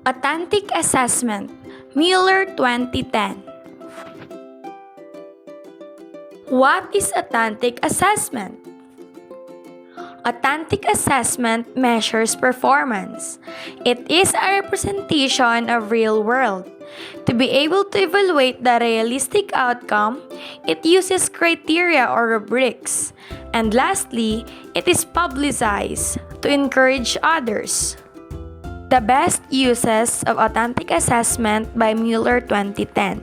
Authentic Assessment, Mueller 2010. What is authentic assessment? Authentic assessment measures performance. It is a representation of real world. To be able to evaluate the realistic outcome, it uses criteria or rubrics. And lastly, it is publicized to encourage others. The best uses of authentic assessment by Mueller 2010.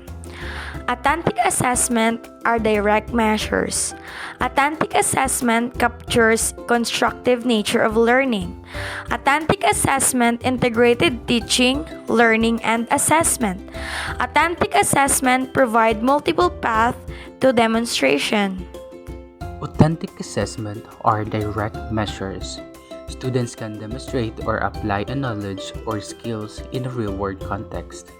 Authentic assessment are direct measures. Authentic assessment captures constructive nature of learning. Authentic assessment integrated teaching, learning, and assessment. Authentic assessment provide multiple paths to demonstration. Authentic assessment are direct measures. Students can demonstrate or apply a knowledge or skills in a real-world context.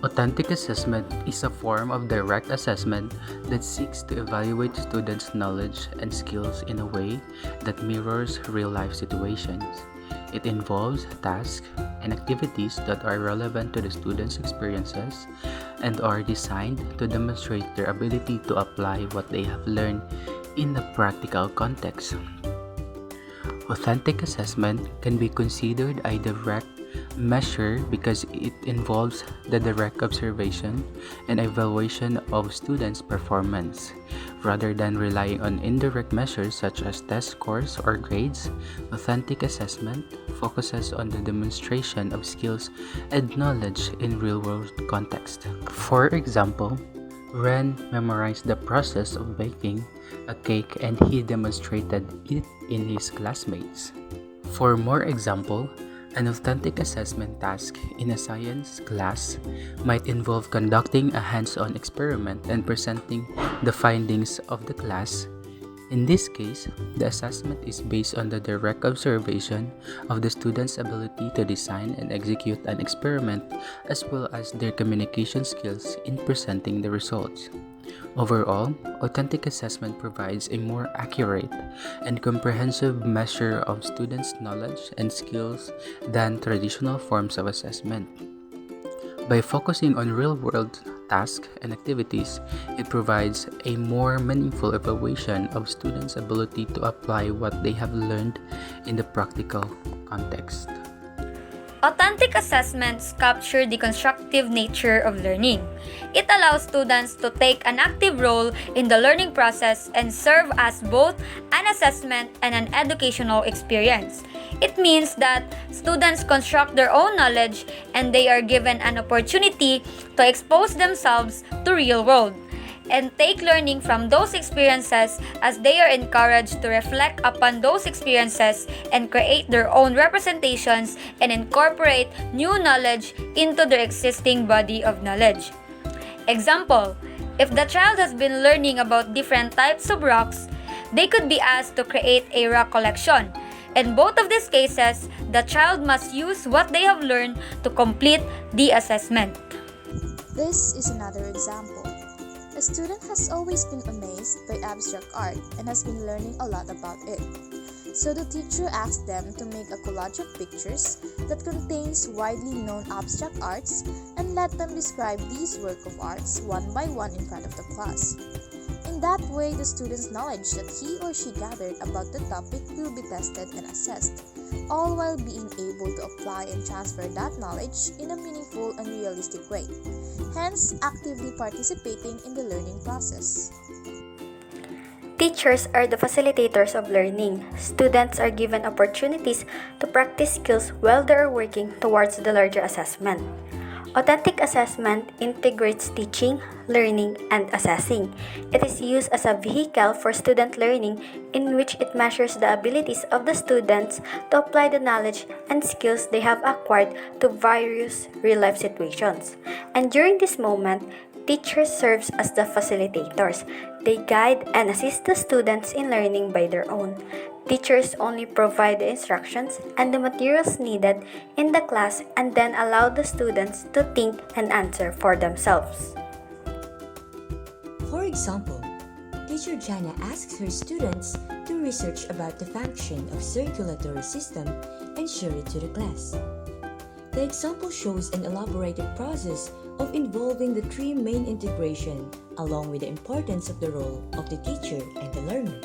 Authentic assessment is a form of direct assessment that seeks to evaluate students' knowledge and skills in a way that mirrors real-life situations. It involves tasks and activities that are relevant to the students' experiences and are designed to demonstrate their ability to apply what they have learned in a practical context. Authentic assessment can be considered a direct measure because it involves the direct observation and evaluation of students' performance. Rather than relying on indirect measures such as test scores or grades, authentic assessment focuses on the demonstration of skills and knowledge in real-world context. For example, Ren memorized the process of baking a cake and he demonstrated it in his classmates. For more example, an authentic assessment task in a science class might involve conducting a hands-on experiment and presenting the findings of the class. In this case, the assessment is based on the direct observation of the student's ability to design and execute an experiment as well as their communication skills in presenting the results. Overall, authentic assessment provides a more accurate and comprehensive measure of students' knowledge and skills than traditional forms of assessment. By focusing on real-world tasks and activities, it provides a more meaningful evaluation of students' ability to apply what they have learned in the practical context. Authentic assessments capture the constructive nature of learning. It allows students to take an active role in the learning process and serve as both an assessment and an educational experience. It means that students construct their own knowledge and they are given an opportunity to expose themselves to real world and take learning from those experiences as they are encouraged to reflect upon those experiences and create their own representations and incorporate new knowledge into their existing body of knowledge. Example, if the child has been learning about different types of rocks, they could be asked to create a rock collection. In both of these cases, the child must use what they have learned to complete the assessment. This is another example. A student has always been amazed by abstract art and has been learning a lot about it. So the teacher asked them to make a collage of pictures that contains widely known abstract arts and let them describe these works of arts one by one in front of the class. In that way, the student's knowledge that he or she gathered about the topic will be tested and assessed, all while being able to apply and transfer that knowledge in a meaningful and realistic way, hence actively participating in the learning process. Teachers are the facilitators of learning. Students are given opportunities to practice skills while they are working towards the larger assessment. Authentic assessment integrates teaching, learning, and assessing. It is used as a vehicle for student learning in which it measures the abilities of the students to apply the knowledge and skills they have acquired to various real-life situations. And during this moment, teachers serve as the facilitators. They guide and assist the students in learning by their own. Teachers only provide the instructions and the materials needed in the class and then allow the students to think and answer for themselves. For example, teacher Jana asks her students to research about the function of circulatory system and share it to the class. The example shows an elaborated process of involving the three main integration along with the importance of the role of the teacher and the learner.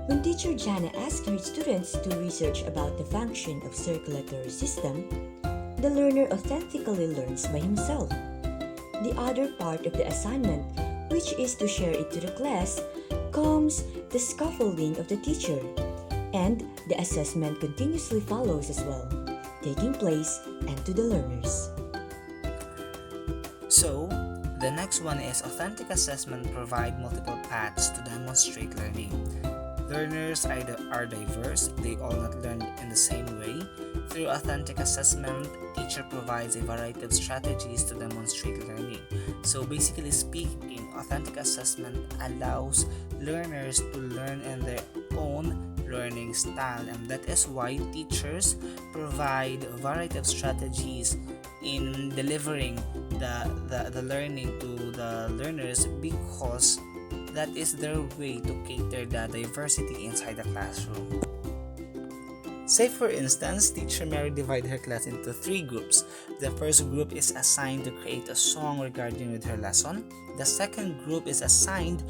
When teacher Jana asked her students to research about the function of circulatory system, the learner authentically learns by himself. The other part of the assignment, which is to share it to the class, comes the scaffolding of the teacher, and the assessment continuously follows as well, taking place and to the learners. So, the next one is authentic assessment provide multiple paths to demonstrate learning. Learners are diverse, they all not learn in the same way. Through authentic assessment, teacher provides a variety of strategies to demonstrate learning. So basically speaking, authentic assessment allows learners to learn in their own learning style, and that is why teachers provide a variety of strategies in delivering the learning to the learners, because that is their way to cater the diversity inside the classroom. Say for instance, teacher Mary divided her class into 3 groups. The first group is assigned to create a song regarding with her lesson. The second group is assigned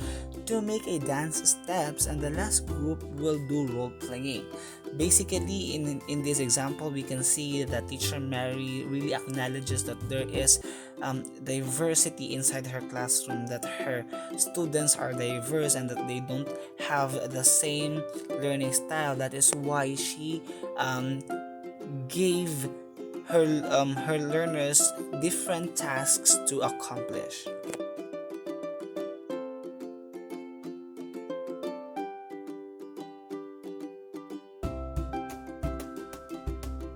to make a dance steps, and the last group will do role playing. Basically, in this example, we can see that teacher Mary really acknowledges that there is diversity inside her classroom, that her students are diverse and that they don't have the same learning style. That is why she gave her learners different tasks to accomplish.